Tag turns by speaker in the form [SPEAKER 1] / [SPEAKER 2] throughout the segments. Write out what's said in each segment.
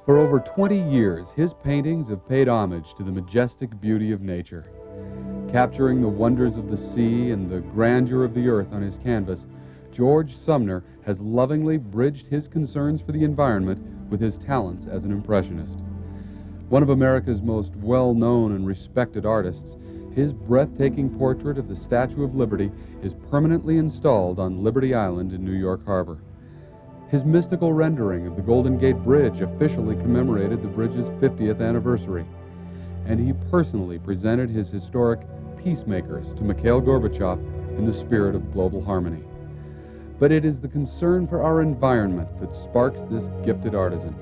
[SPEAKER 1] For over 20 years, his paintings have paid homage to the majestic beauty of nature. Capturing the wonders of the sea and the grandeur of the earth on his canvas, George Sumner has lovingly bridged his concerns for the environment with his talents as an impressionist. One of America's most well-known and respected artists, his breathtaking portrait of the Statue of Liberty is permanently installed on Liberty Island in New York Harbor. His mystical rendering of the Golden Gate Bridge officially commemorated the bridge's 50th anniversary, and he personally presented his historic Peacemakers to Mikhail Gorbachev in the spirit of global harmony. But it is the concern for our environment that sparks this gifted artisan.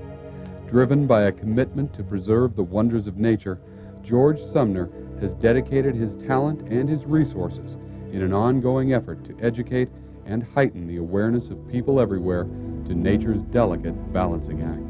[SPEAKER 1] Driven by a commitment to preserve the wonders of nature, George Sumner has dedicated his talent and his resources in an ongoing effort to educate and heighten the awareness of people everywhere to nature's delicate balancing act.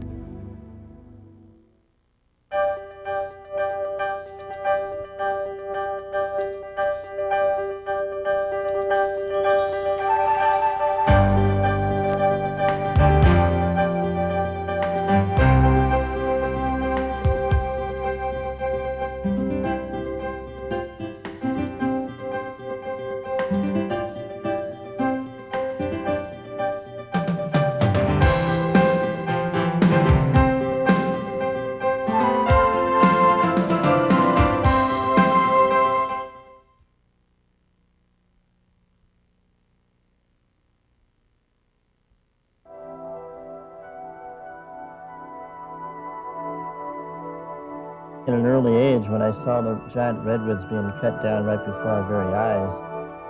[SPEAKER 2] At an early age, when I saw the giant redwoods being cut down right before our very eyes,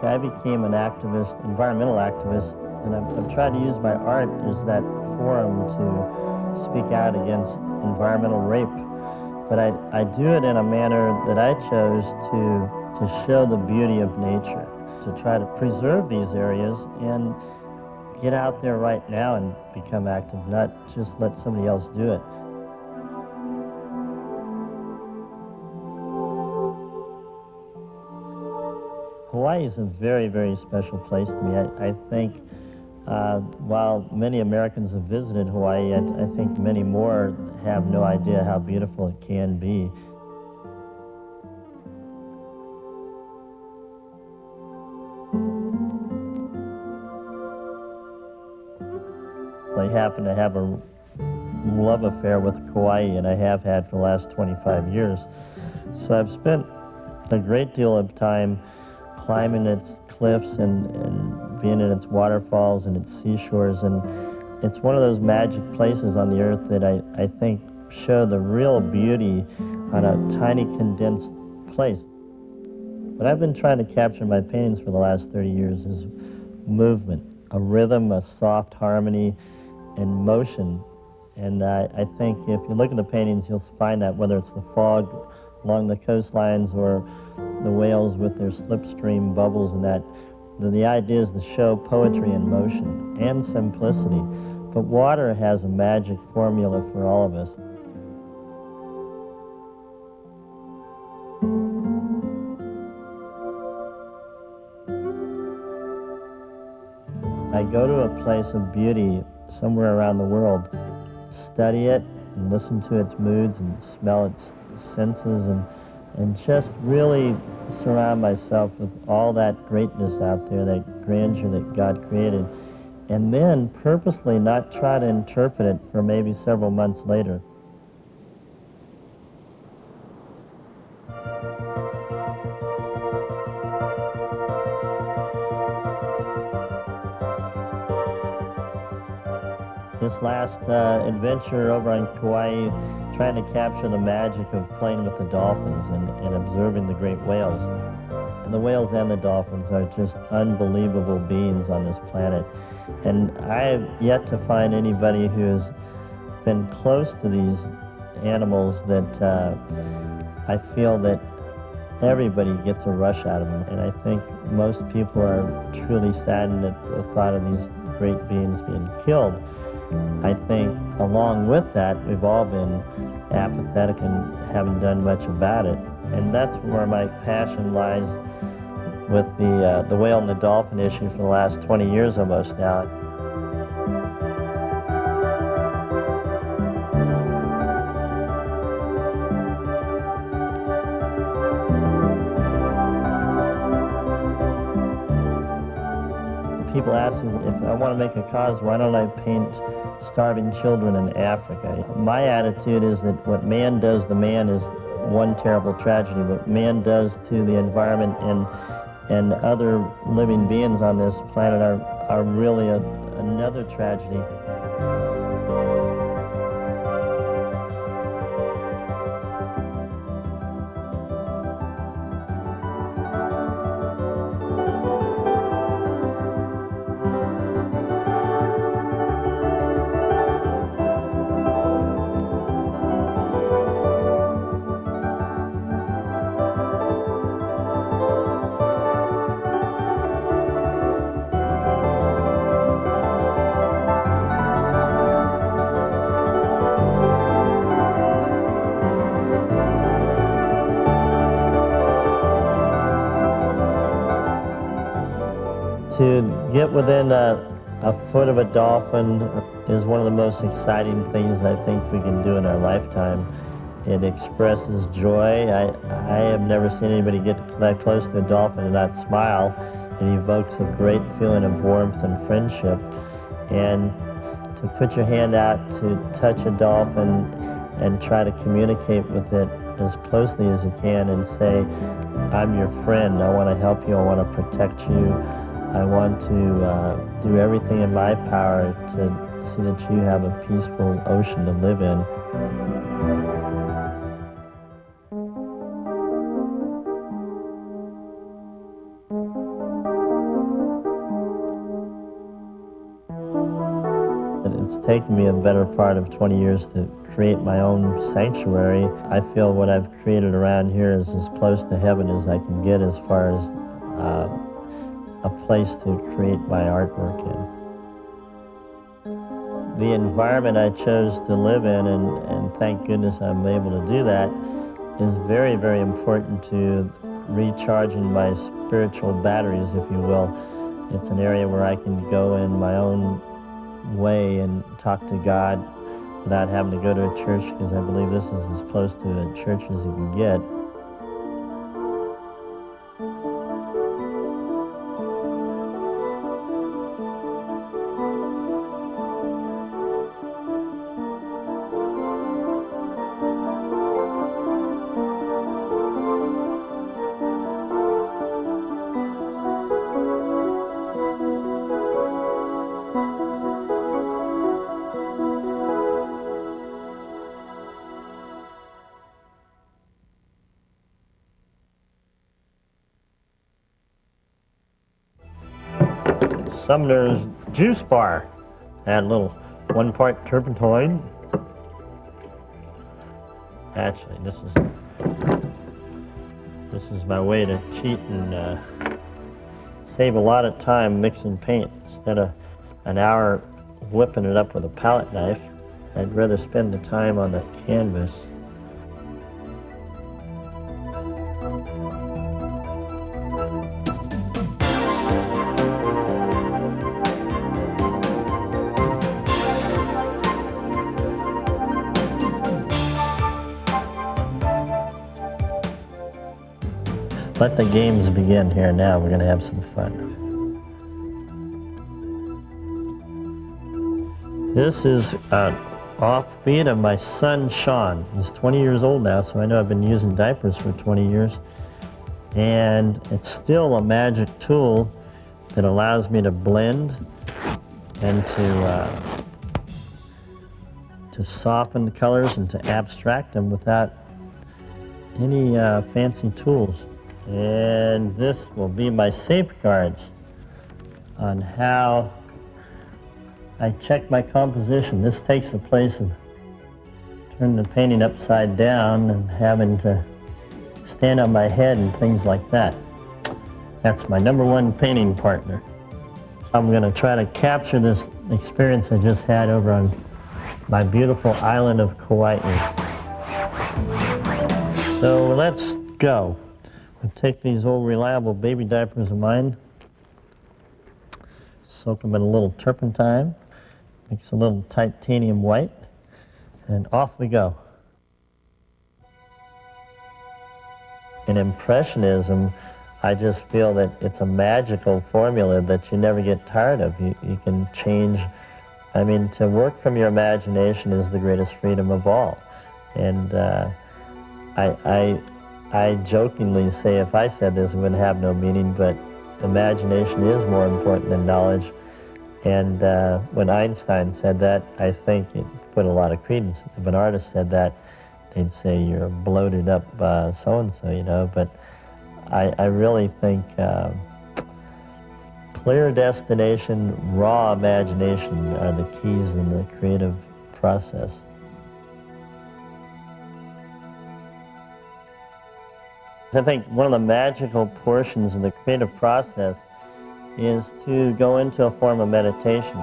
[SPEAKER 2] I became an activist, environmental activist, and I've tried to use my art as that forum to speak out against environmental rape. But I do it in a manner that I chose to show the beauty of nature, to try to preserve these areas and get out there right now and become active, not just let somebody else do it. Hawaii is a very, very special place to me. I think while many Americans have visited Hawaii, I think many more have no idea how beautiful it can be. I happen to have a love affair with Kauai, and I have had for the last 25 years. So I've spent a great deal of time climbing its cliffs and being in its waterfalls and its seashores, and it's one of those magic places on the earth that I think show the real beauty on a tiny condensed place. What I've been trying to capture in my paintings for the last 30 years is movement, a rhythm, a soft harmony, and motion. And I think if you look at the paintings, you'll find that whether it's the fog along the coastlines or the whales with their slipstream bubbles and that, the idea is to show poetry in motion and simplicity. But water has a magic formula for all of us. I go to a place of beauty somewhere around the world, study it and listen to its moods and smell its senses and just really surround myself with all that greatness out there, that grandeur that God created, and then purposely not try to interpret it for maybe several months later. This last adventure over on Kauai, trying to capture the magic of playing with the dolphins and observing the great whales. And the whales and the dolphins are just unbelievable beings on this planet. And I have yet to find anybody who has been close to these animals that I feel that everybody gets a rush out of them. And I think most people are truly saddened at the thought of these great beings being killed. I think along with that, we've all been apathetic and haven't done much about it. And that's where my passion lies with the whale and the dolphin issue for the last 20 years almost now. asked me, if I want to make a cause, why don't I paint starving children in Africa? My attitude is that what man does to man is one terrible tragedy. What man does to the environment and other living beings on this planet are really another tragedy. To get within a foot of a dolphin is one of the most exciting things I think we can do in our lifetime. It expresses joy. I have never seen anybody get that close to a dolphin and not smile. It evokes a great feeling of warmth and friendship. And to put your hand out to touch a dolphin and try to communicate with it as closely as you can and say, I'm your friend, I want to help you, I want to protect you. I want to do everything in my power to see that you have a peaceful ocean to live in. It's taken me a better part of 20 years to create my own sanctuary. I feel what I've created around here is as close to heaven as I can get as far as a place to create my artwork in. The environment I chose to live in, and thank goodness I'm able to do that, is very, very important to recharging my spiritual batteries, if you will. It's an area where I can go in my own way and talk to God without having to go to a church, because I believe this is as close to a church as you can get. Sumner's juice bar. Add a little 1 part turpentine. Actually, this is my way to cheat and save a lot of time mixing paint. Instead of an hour whipping it up with a palette knife, I'd rather spend the time on the canvas. Let the games begin here now. We're going to have some fun. This is an offbeat of my son, Sean. He's 20 years old now, so I know I've been using diapers for 20 years. And it's still a magic tool that allows me to blend and to soften the colors and to abstract them without any fancy tools. And this will be my safeguards on how I check my composition. This takes the place of turning the painting upside down and having to stand on my head and things like that. That's my #1 painting partner. I'm going to try to capture this experience I just had over on my beautiful island of Kauai. So let's go. I'll take these old reliable baby diapers of mine, soak them in a little turpentine, mix a little titanium white, and off we go. In Impressionism, I just feel that it's a magical formula that you never get tired of. You can change. I mean, to work from your imagination is the greatest freedom of all. And I jokingly say if I said this, it would have no meaning, but imagination is more important than knowledge. And when Einstein said that, I think it put a lot of credence. If an artist said that, they'd say you're bloated up so-and-so, you know. But I really think clear destination, raw imagination are the keys in the creative process. I think one of the magical portions of the creative process is to go into a form of meditation.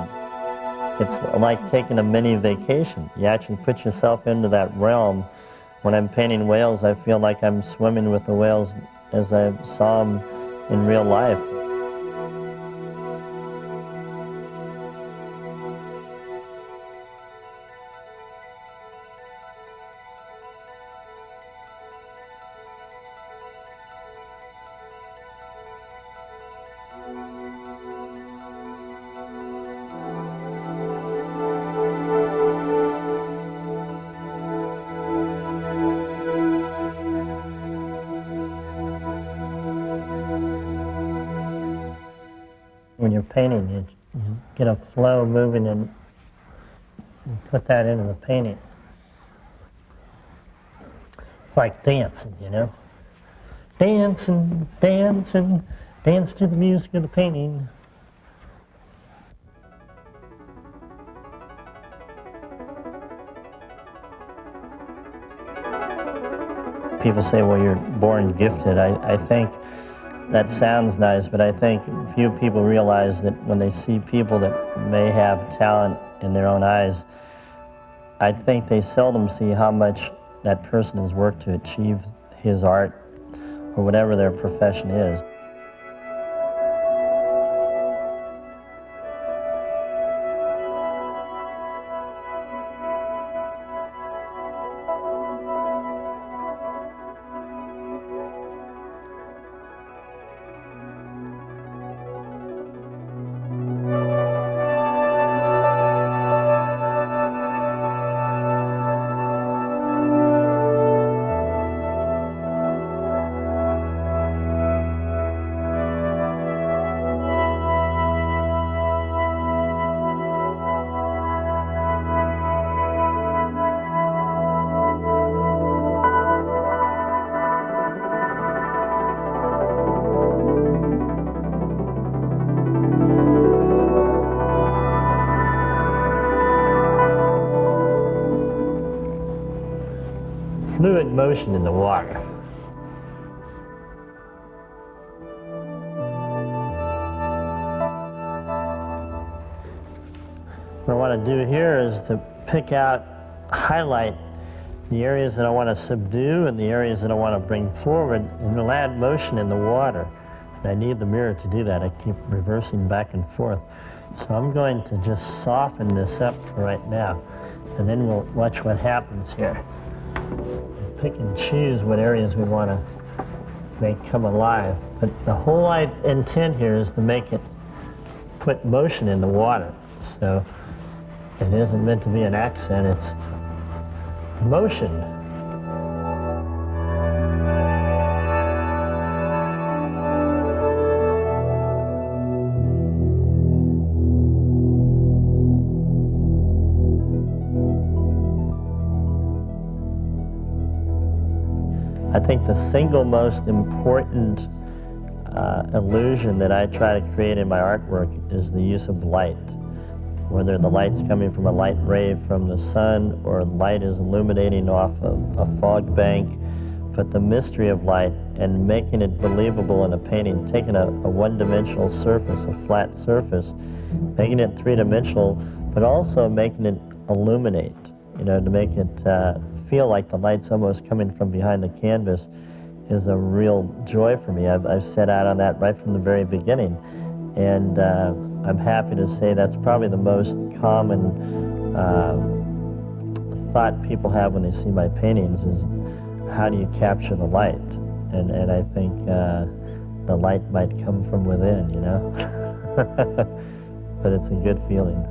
[SPEAKER 2] It's like taking a mini vacation. You actually put yourself into that realm. When I'm painting whales, I feel like I'm swimming with the whales as I saw them in real life. When you're painting, you get a flow moving and you put that into the painting. It's like dancing, you know? Dancing, dancing, dance to the music of the painting. People say, well, you're born gifted. I think that sounds nice, but I think few people realize that when they see people that may have talent in their own eyes, I think they seldom see how much that person has worked to achieve his art or whatever their profession is. Fluid motion in the water. What I want to do here is to pick out, highlight the areas that I want to subdue and the areas that I want to bring forward, and it'll add motion in the water. And I need the mirror to do that. I keep reversing back and forth. So I'm going to just soften this up right now, and then we'll watch what happens here. Pick and choose what areas we want to make come alive. But the whole intent here is to make it put motion in the water. So it isn't meant to be an accent, it's motion. I think the single most important illusion that I try to create in my artwork is the use of light. Whether the light's coming from a light ray from the sun or light is illuminating off a fog bank, but the mystery of light and making it believable in a painting, taking a one-dimensional surface, a flat surface, making it three-dimensional, but also making it illuminate, you know, to make it feel like the light's almost coming from behind the canvas is a real joy for me. I've set out on that right from the very beginning, and I'm happy to say that's probably the most common thought people have when they see my paintings is, how do you capture the light? And I think the light might come from within, you know? But it's a good feeling.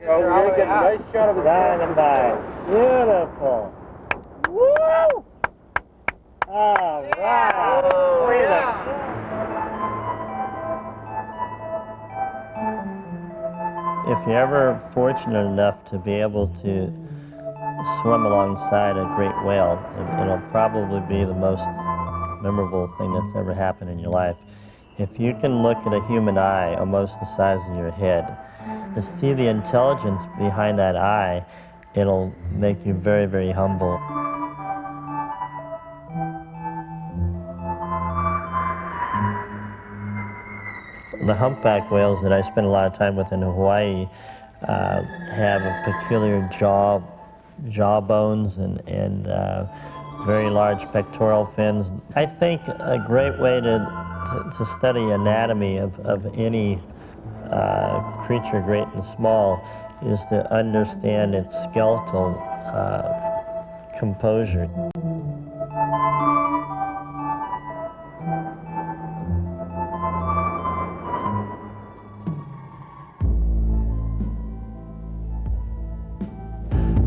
[SPEAKER 3] So we're going to get a nice shot of his
[SPEAKER 2] Dynamite. Beautiful. Woo! All right.
[SPEAKER 3] Oh, yeah.
[SPEAKER 2] If you're ever fortunate enough to be able to swim alongside a great whale, it'll probably be the most memorable thing that's ever happened in your life. If you can look at a human eye almost the size of your head, to see the intelligence behind that eye, it'll make you very, very humble. The humpback whales that I spend a lot of time with in Hawaii have a peculiar jawbones and very large pectoral fins. I think a great way to study anatomy of any creature, great and small, is to understand its skeletal composure.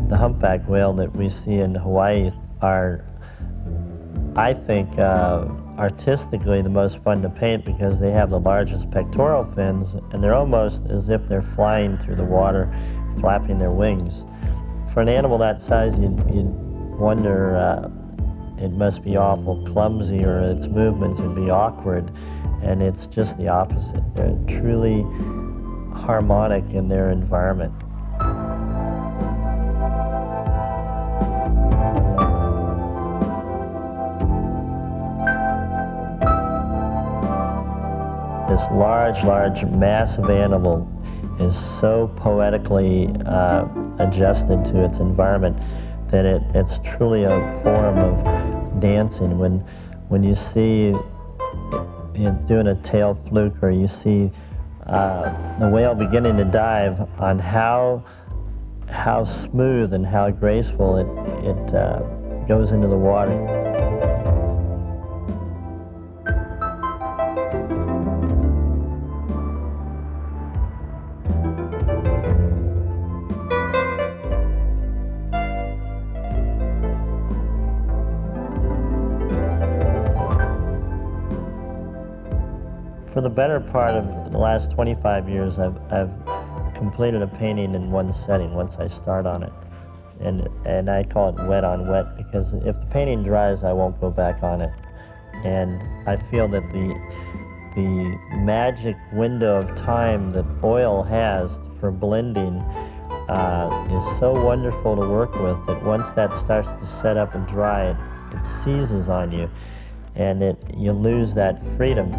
[SPEAKER 2] The humpback whale that we see in Hawaii are, I think, artistically the most fun to paint because they have the largest pectoral fins and they're almost as if they're flying through the water, flapping their wings. For an animal that size, you'd wonder it must be awful clumsy or its movements would be awkward, and it's just the opposite. They're truly harmonic in their environment. This large, massive animal is so poetically adjusted to its environment that it's truly a form of dancing. When you see it doing a tail fluke, or you see the whale beginning to dive, on how smooth and how graceful it goes into the water. For the better part of the last 25 years, I've completed a painting in one setting once I start on it. And I call it wet on wet, because if the painting dries, I won't go back on it. And I feel that the magic window of time that oil has for blending is so wonderful to work with that once that starts to set up and dry, it seizes on you, and you lose that freedom.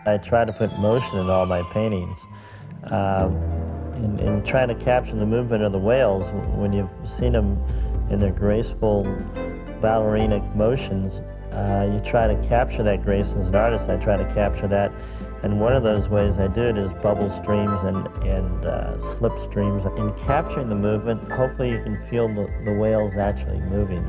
[SPEAKER 2] I try to put motion in all my paintings. In trying to capture the movement of the whales, when you've seen them in their graceful balleric motions, you try to capture that grace. As an artist, I try to capture that. And one of those ways I do it is bubble streams and slip streams. In capturing the movement, hopefully you can feel the whales actually moving.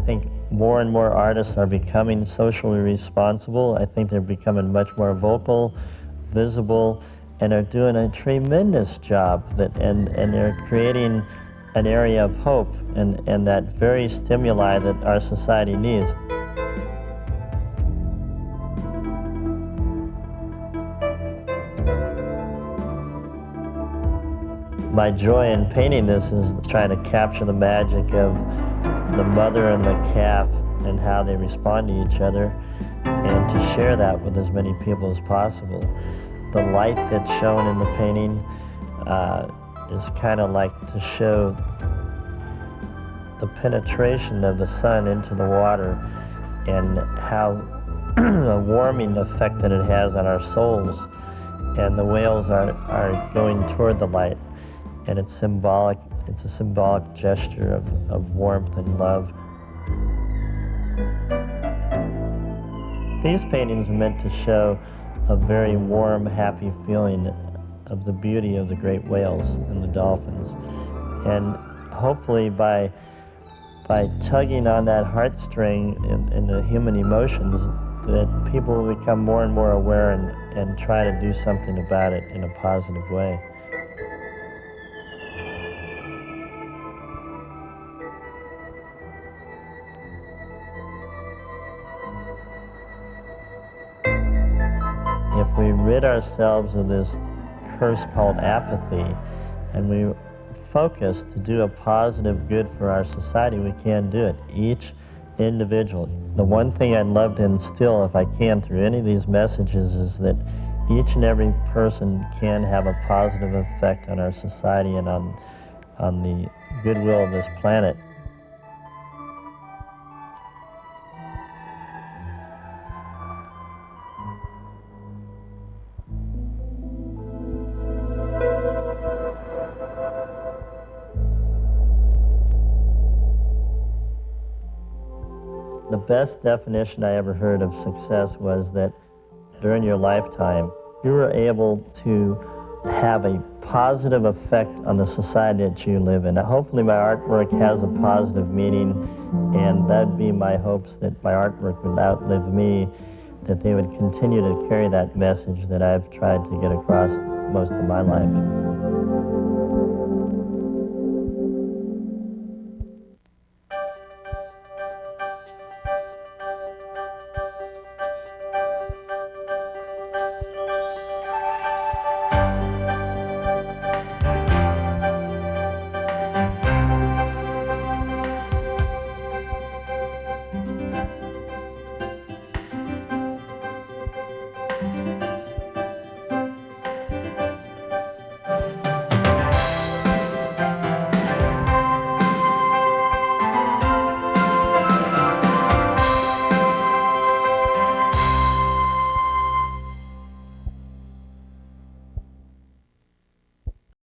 [SPEAKER 2] think more and more artists are becoming socially responsible. I think they're becoming much more vocal, visible, and are doing a tremendous job, and they're creating an area of hope and that very stimuli that our society needs. My joy in painting this is trying to capture the magic of the mother and the calf and how they respond to each other, and to share that with as many people as possible. The light that's shown in the painting is kind of like to show the penetration of the sun into the water and how a warming effect that it has on our souls. And the whales are going toward the light, and it's symbolic. It's a symbolic gesture of warmth and love. These paintings are meant to show a very warm, happy feeling of the beauty of the great whales and the dolphins. And hopefully by tugging on that heartstring in the human emotions, that people will become more and more aware and try to do something about it in a positive way. If we rid ourselves of this curse called apathy, and we focus to do a positive good for our society, we can do it, each individual. The one thing I'd love to instill, if I can, through any of these messages is that each and every person can have a positive effect on our society and on the goodwill of this planet. The best definition I ever heard of success was that during your lifetime, you were able to have a positive effect on the society that you live in. Hopefully my artwork has a positive meaning, and that'd be my hopes, that my artwork would outlive me, that they would continue to carry that message that I've tried to get across most of my life.